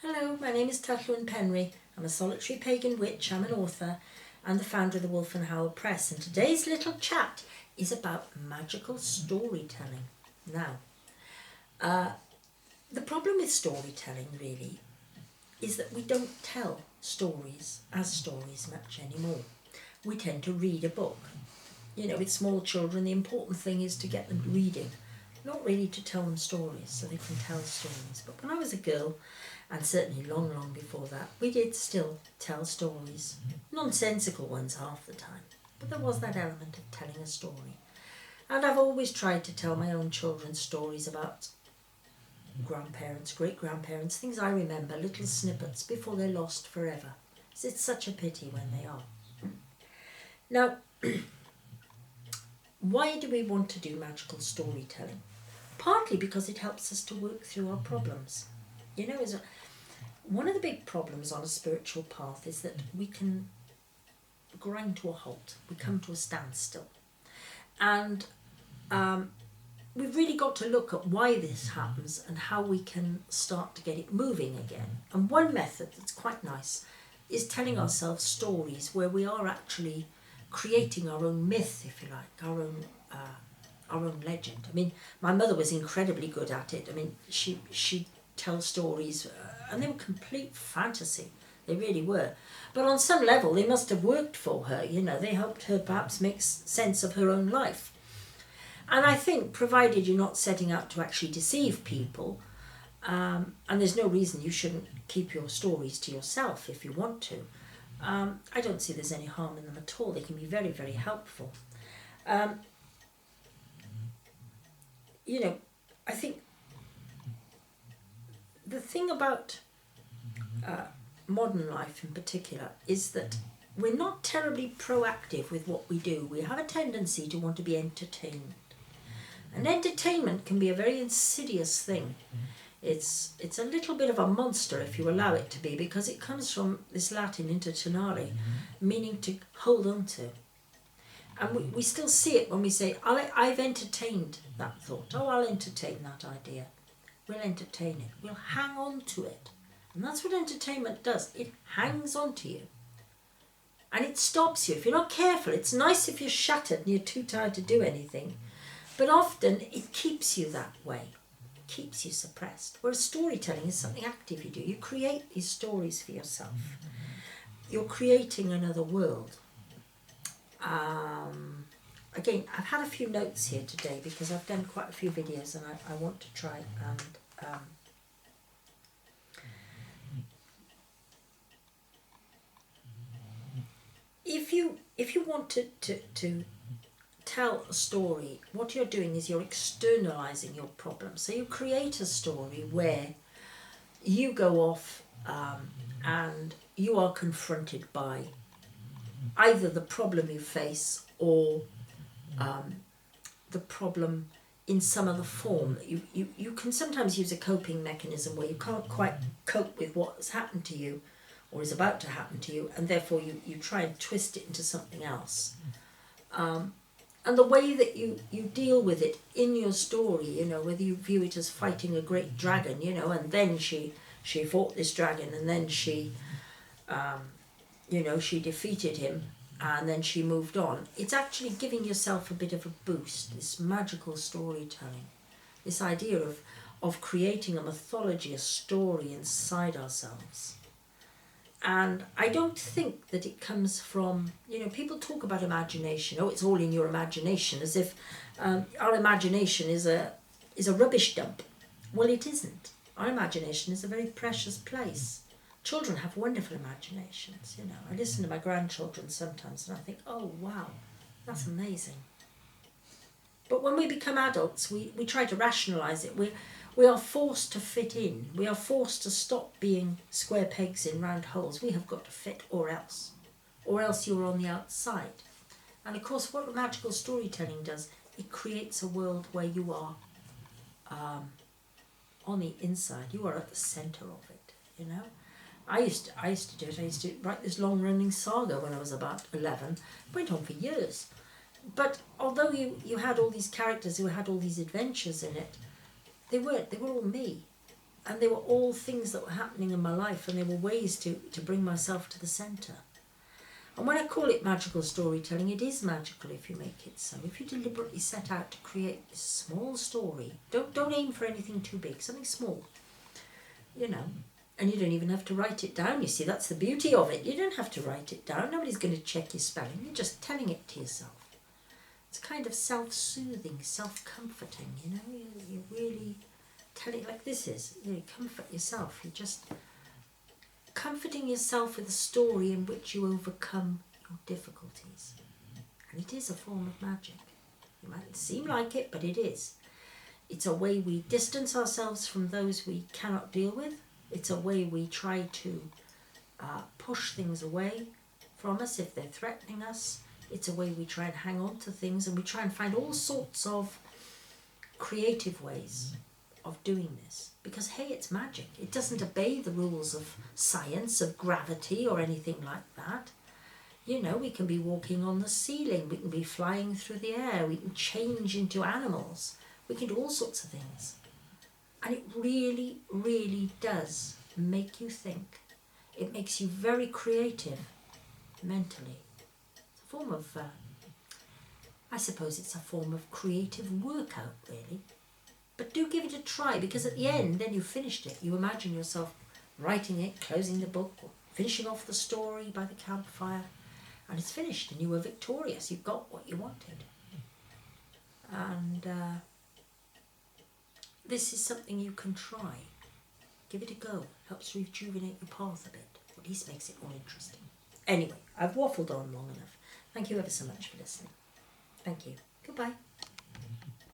Hello, my name is Tylluan. I'm a solitary pagan witch, I'm an author and the founder of the Wolf and Howl Press, and today's little chat is about magical storytelling. Now, the problem with storytelling really is that we don't tell stories as stories much anymore. We tend to read a book. You know, with small children, the important thing is to get them reading, not really to tell them stories so they can tell stories. But when I was a girl, and certainly long, long before that, we did still tell stories. Nonsensical ones half the time, but there was that element of telling a story. And I've always tried to tell my own children stories about grandparents, great-grandparents, things I remember, little snippets before they're lost forever. It's such a pity when they are. Now, why do we want to do magical storytelling? Partly because it helps us to work through our problems. You know, one of the big problems on a spiritual path is that we can grind to a halt. We come to a standstill. And we've really got to look at why this happens and how we can start to get it moving again. And one method that's quite nice is telling ourselves stories where we are actually creating our own myth, if you like, our own legend. I mean, my mother was incredibly good at it. I mean, she tell stories, and they were complete fantasy. They really were. But on some level, they must have worked for her. You know, they helped her perhaps make sense of her own life. And I think, provided you're not setting out to actually deceive people, and there's no reason you shouldn't keep your stories to yourself if you want to, I don't see there's any harm in them at all. They can be very, very helpful. You know, I think the thing about modern life in particular is that we're not terribly proactive with what we do. We have a tendency to want to be entertained. And entertainment can be a very insidious thing. It's a little bit of a monster if you allow it to be, because it comes from this Latin intertenere, meaning to hold on to. And we still see it when we say, I've entertained that thought. Oh, I'll entertain that idea. We'll entertain it. We'll hang on to it. And that's what entertainment does. It hangs on to you. And it stops you. If you're not careful, it's nice if you're shattered and you're too tired to do anything. But often it keeps you that way. It keeps you suppressed. Whereas storytelling is something active you do. You create these stories for yourself. You're creating another world. Again, I've had a few notes here today because I've done quite a few videos and I want to try and if you want to tell a story, what you're doing is you're externalizing your problem. So you create a story where you go off and you are confronted by either the problem you face or the problem in some other form. You can sometimes use a coping mechanism where you can't quite cope with what's happened to you or is about to happen to you, and therefore you try and twist it into something else. And the way that you deal with it in your story, you know, whether you view it as fighting a great dragon, you know, and then she fought this dragon and then she defeated him and then she moved on. It's actually giving yourself a bit of a boost, this magical storytelling, this idea of creating a mythology, a story inside ourselves. And I don't think that it comes from, you know, people talk about imagination. Oh, it's all in your imagination, as if our imagination is a rubbish dump. Well, it isn't. Our imagination is a very precious place. Children have wonderful imaginations, you know. I listen to my grandchildren sometimes and I think, oh, wow, that's amazing. But when we become adults, we try to rationalise it. We are forced to fit in. We are forced to stop being square pegs in round holes. We have got to fit, or else you're on the outside. And of course, what magical storytelling does, it creates a world where you are on the inside. You are at the centre of it, you know. I used to do it. I used to write this long-running saga when I was about 11. It went on for years. But although you had all these characters who had all these adventures in it, they were all me. And they were all things that were happening in my life, and they were ways to bring myself to the centre. And when I call it magical storytelling, it is magical if you make it so. If you deliberately set out to create this small story, don't aim for anything too big, something small, you know. And you don't even have to write it down, you see, that's the beauty of it. You don't have to write it down, nobody's going to check your spelling, you're just telling it to yourself. It's kind of self-soothing, self-comforting, you know, you really tell it like this is, you comfort yourself, you're just comforting yourself with a story in which you overcome your difficulties. And it is a form of magic. It might seem like it, but it is. It's a way we distance ourselves from those we cannot deal with. It's a way we try to push things away from us if they're threatening us. It's a way we try and hang on to things, and we try and find all sorts of creative ways of doing this. Because, hey, it's magic. It doesn't obey the rules of science, of gravity, or anything like that. You know, we can be walking on the ceiling, we can be flying through the air, we can change into animals, we can do all sorts of things. And it really, really does make you think. It makes you very creative mentally. It's a form of, I suppose it's a form of creative workout, really. But do give it a try, because at the end, then you've finished it. You imagine yourself writing it, closing the book, or finishing off the story by the campfire, and it's finished, and you were victorious. You've got what you wanted. And this is something you can try. Give it a go. Helps rejuvenate your path a bit. Or at least makes it more interesting. Anyway, I've waffled on long enough. Thank you ever so much for listening. Thank you. Goodbye.